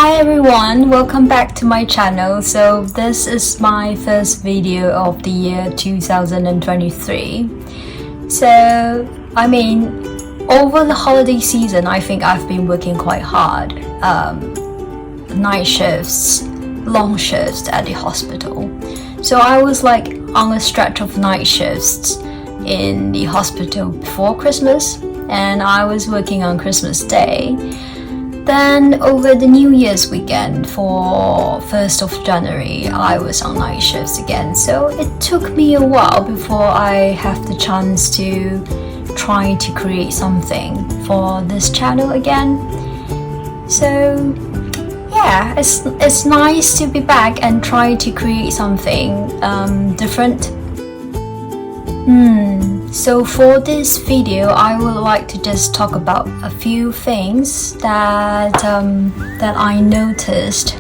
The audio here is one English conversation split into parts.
Hi everyone, welcome back to my channel. So this is my first video of the year 2023. Over the holiday season, I think I've been working quite hard. Night shifts, long shifts at the hospital. So I was like on a stretch of night shifts in the hospital before Christmas, and I was working on Christmas Day. Then over the New Year's weekend for 1st of January, I was on night shifts again. So it took me a while before I have the chance to try to create something for this channel again. So yeah, it's nice to be back and try to create something different. So for this video, I would like to just talk about a few things that I noticed.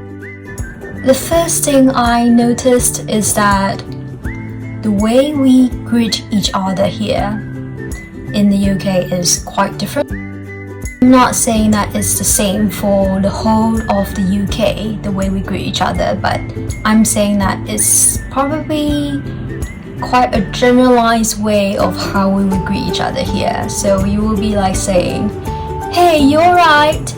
The first thing I noticed is that the way we greet each other here in the UK is quite different. I'm not saying that it's the same for the whole of the UK, the way we greet each other, but I'm saying that it's probably quite a generalized way of how we would greet each other here. So you will be like saying, "Hey, you alright?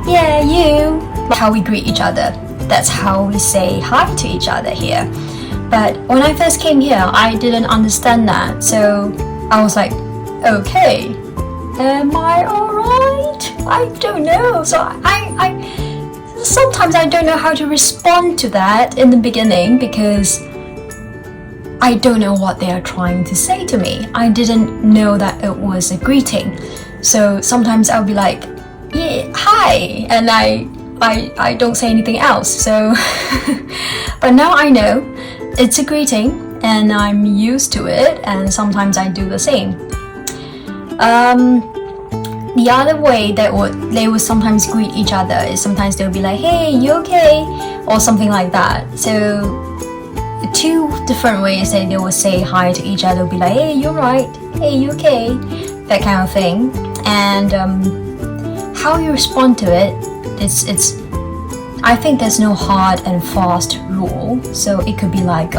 Yeah, you." How we greet each other. That's how we say hi to each other here. But when I first came here, I didn't understand that. So I was like, okay, am I alright? I don't know. So I sometimes I don't know how to respond to that in the beginning because I don't know what they are trying to say to me. I didn't know that it was a greeting. So sometimes I'll be like, yeah, hi, and I don't say anything else. So but now I know it's a greeting and I'm used to it, and sometimes I do the same. The other way that they would sometimes greet each other is sometimes they'll be like, "Hey, you okay?" or something like that. So two different ways that they would say hi to each other would be like, "Hey, you alright? Hey, you okay?" That kind of thing. And how you respond to it, it's I think there's no hard and fast rule. So it could be like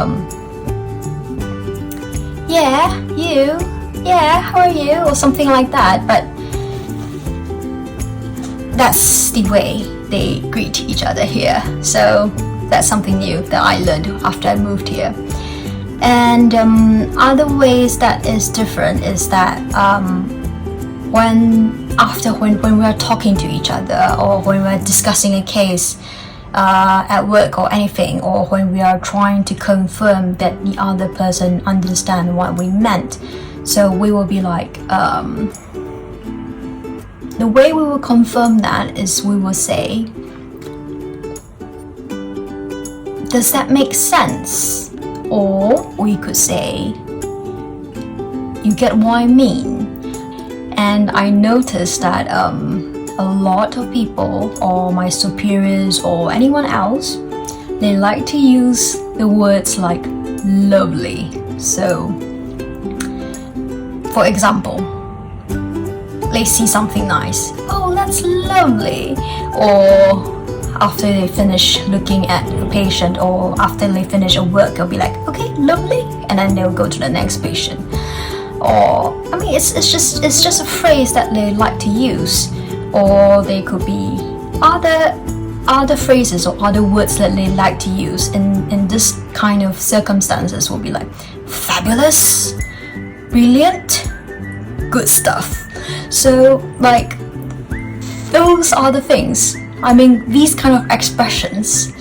"Yeah, you, yeah, how are you?" or something like that. But that's the way they greet each other here. So that's something new that I learned after I moved here. And other ways that is different is that when we are talking to each other, or when we're discussing a case at work or anything, or when we are trying to confirm that the other person understands what we meant, so we will be like, the way we will confirm that is we will say, "Does that make sense?" Or we could say, "You get what I mean?" And I noticed that a lot of people, or my superiors or anyone else, they like to use the words like lovely. So for example, they see something nice, "Oh, that's lovely." Or after they finish looking at a patient, or after they finish a work, they'll be like, "Okay, lovely," and then they'll go to the next patient. Or it's just a phrase that they like to use. Or they could be other phrases or other words that they like to use in this kind of circumstances will be like fabulous, brilliant, good stuff. So like those are the things. These kind of expressions,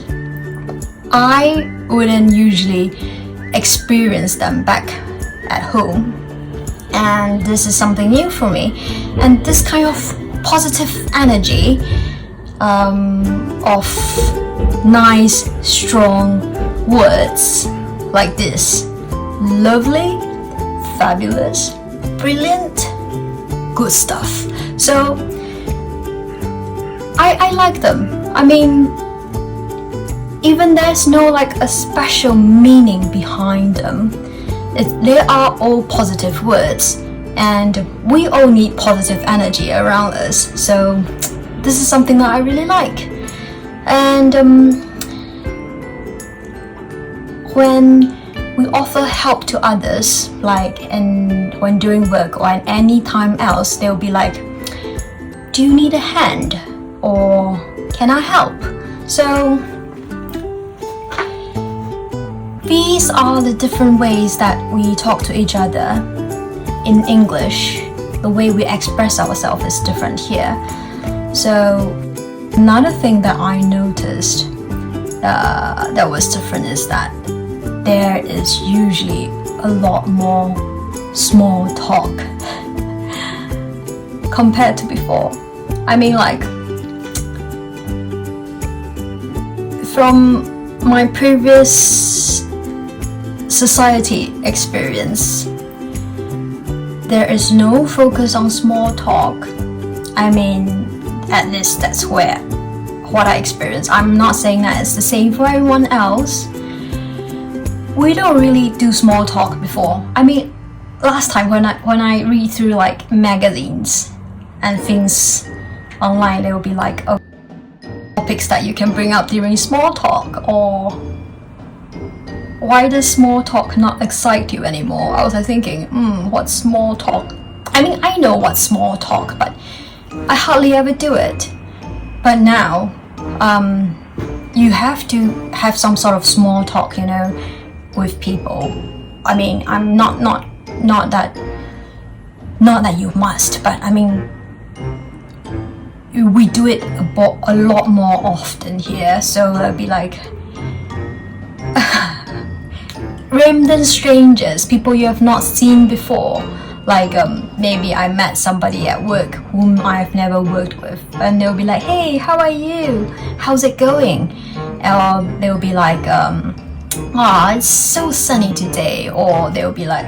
I wouldn't usually experience them back at home. And this is something new for me. And this kind of positive energy of nice, strong words like this: lovely, fabulous, brilliant, good stuff. So I like them. Even there's no like a special meaning behind them. They are all positive words, and we all need positive energy around us. So this is something that I really like. And when we offer help to others, like when doing work or at any time else, they'll be like, do you need a hand? Or can I help? So these are the different ways that we talk to each other in English. The way we express ourselves is different here. So another thing that I noticed that was different is that there is usually a lot more small talk compared to before. I mean, like, from my previous society experience, there is no focus on small talk. I mean, at least that's what I experienced. I'm not saying that it's the same for everyone else. We don't really do small talk before. I mean, last time when I read through like magazines and things online, they will be like, oh, topics that you can bring up during small talk, or why does small talk not excite you anymore? I was like thinking, what's small talk? I mean, I know what's small talk, but I hardly ever do it. But now, you have to have some sort of small talk, you know, with people. I mean, I'm not that you must, but I mean, we do it a lot more often here. So it'll be like random strangers, people you have not seen before. Like maybe I met somebody at work whom I've never worked with, and they'll be like, hey, how are you? How's it going? Or they'll be like, it's so sunny today. Or they'll be like,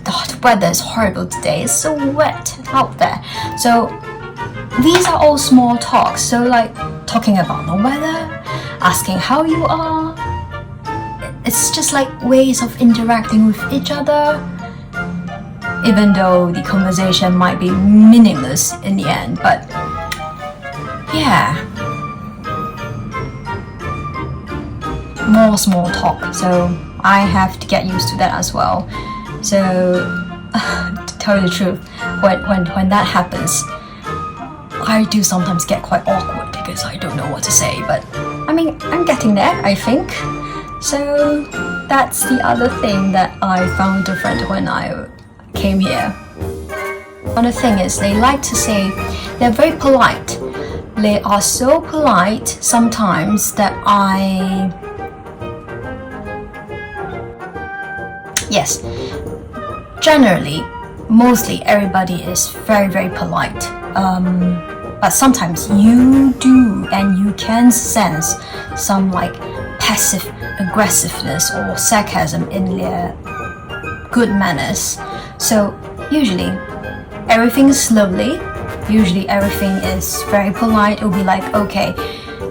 the weather is horrible today. It's so wet out there. So these are all small talks. So like talking about the weather, asking how you are. It's just like ways of interacting with each other, even though the conversation might be meaningless in the end. But yeah, more small talk. So I have to get used to that as well. So to tell you the truth, when that happens, I do sometimes get quite awkward because I don't know what to say. But I mean, I'm getting there, I think. So that's the other thing that I found different when I came here. Another thing is they like to say they're very polite. They are so polite sometimes that yes, generally, mostly everybody is very, very polite. But sometimes you do, and you can sense some like passive aggressiveness or sarcasm in their good manners. So usually everything is lovely. Usually everything is very polite. It'll be like, okay,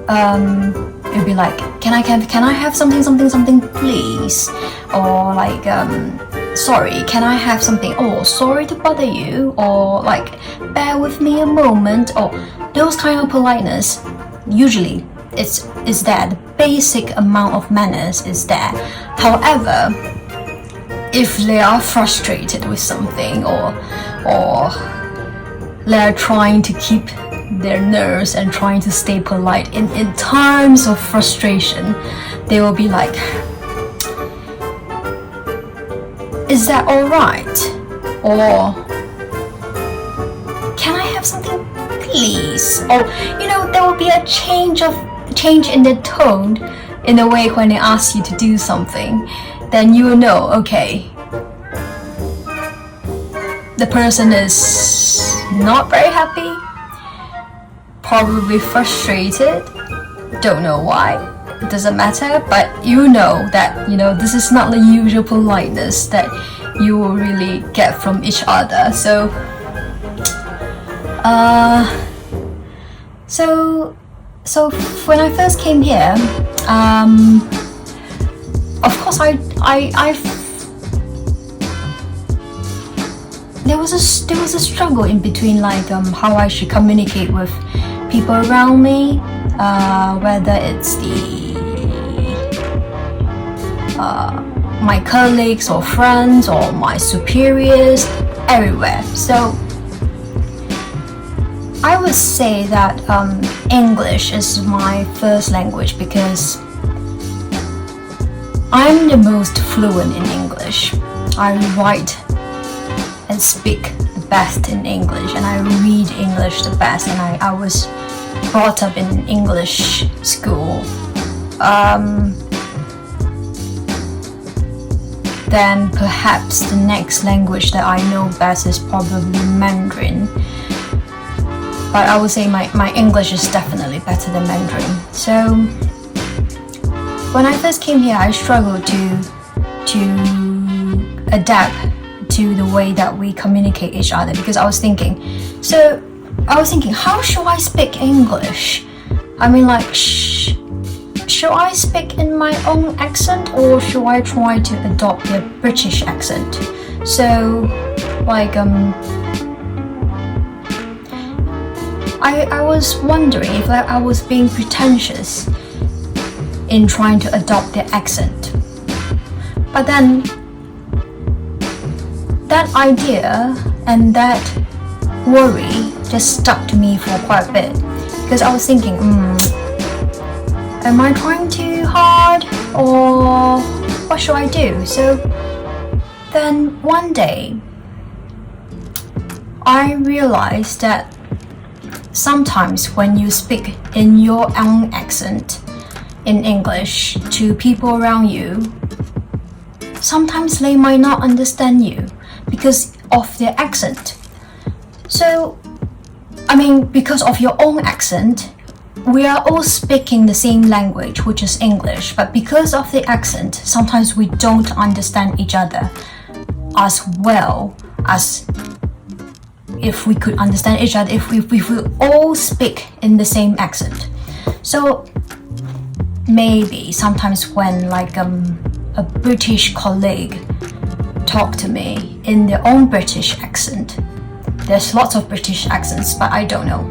it'll be like, can I have something please? Or like, sorry, can I have something? Oh, sorry to bother you. Or like, bear with me a moment. Or those kind of politeness. Usually it's there. The basic amount of manners is there. However, if they are frustrated with something, or they're trying to keep their nerves and trying to stay polite in times of frustration, they will be like, is that alright? Or can I have something please? Or you know, there will be a change in the tone in a way when they ask you to do something. Then you will know, okay, the person is not very happy, probably frustrated, don't know why, it doesn't matter, but you know that, you know, this is not the usual politeness that you will really get from each other. So when I first came here, of course there was a struggle in between, like how I should communicate with people around me, whether it's my colleagues or friends or my superiors, everywhere. So I would say that English is my first language because I'm the most fluent in English. I write and speak the best in English, and I read English the best, and I was brought up in English school. Then perhaps the next language that I know best is probably Mandarin. But I would say my English is definitely better than Mandarin. So when I first came here, I struggled to adapt to the way that we communicate each other, because I was thinking, how should I speak English? I mean, like, should I speak in my own accent, or should I try to adopt the British accent? So, like, I was wondering if I was being pretentious in trying to adopt their accent. But then that idea and that worry just stuck to me for quite a bit, because I was thinking, am I trying too hard, or what should I do? So then one day I realized that sometimes when you speak in your own accent in English to people around you, sometimes they might not understand you because of their accent. So, I mean, because of your own accent, we are all speaking the same language, which is English, but because of the accent, sometimes we don't understand each other as well as if we could understand each other if we all speak in the same accent. So maybe sometimes when like a British colleague talk to me in their own British accent, there's lots of British accents, but I don't know.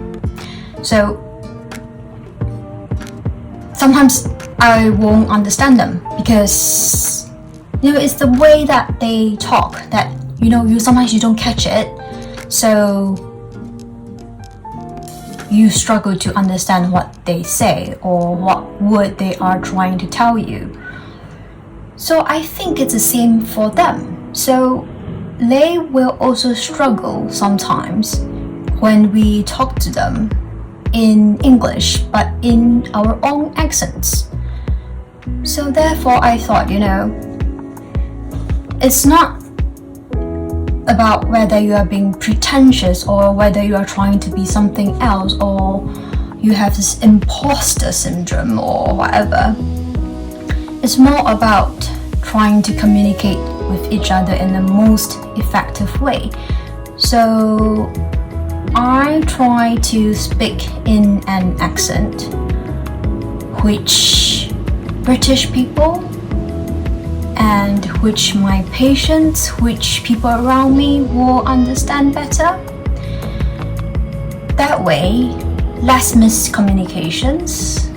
So sometimes I won't understand them because it's the way that they talk that you sometimes you don't catch it. So you struggle to understand what they say or what word they are trying to tell you. So I think it's the same for them. So they will also struggle sometimes when we talk to them in English, but in our own accents. So therefore I thought, it's not about whether you are being pretentious or whether you are trying to be something else or you have this imposter syndrome or whatever. It's more about trying to communicate with each other in the most effective way. So I try to speak in an accent which British people and which my patients, which people around me will understand better. That way, less miscommunications,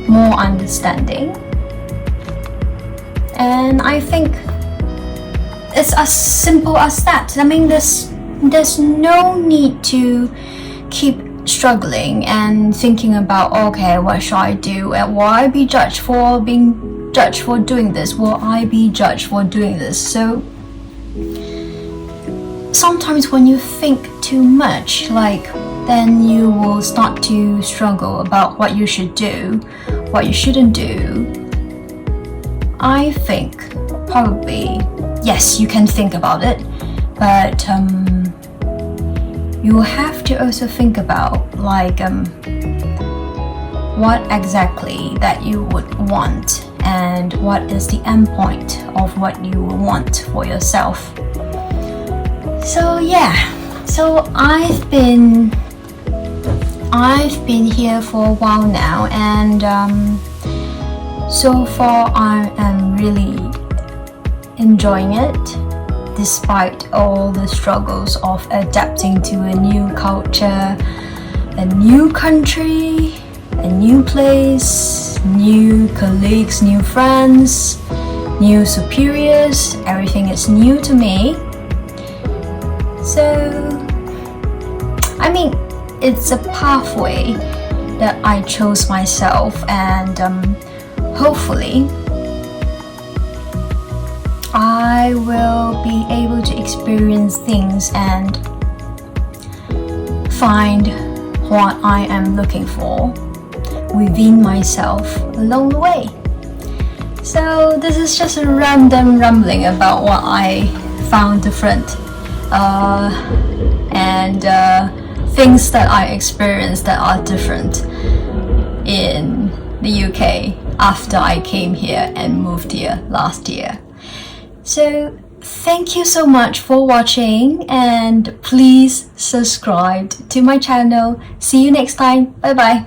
more understanding. And I think it's as simple as that. I mean, there's no need to keep struggling and thinking about, okay, what should I do? And will I be judged for being judged for doing this? Will I be judged for doing this? So sometimes when you think too much, then you will start to struggle about what you should do, what you shouldn't do. I think probably, yes, you can think about it, but you have to also think about what exactly that you would want and what is the end point of what you want for yourself. So so I've been here for a while now, and so far I am really enjoying it. despite all the struggles of adapting to a new culture, a new country, a new place, new colleagues, new friends, new superiors, everything is new to me. So, I mean, it's a pathway that I chose myself, and hopefully I will be able to experience things and find what I am looking for within myself along the way. So this is just a random rambling about what I found different and things that I experienced that are different in the UK after I came here and moved here last year. So thank you so much for watching, and please subscribe to my channel. See you next time. Bye bye.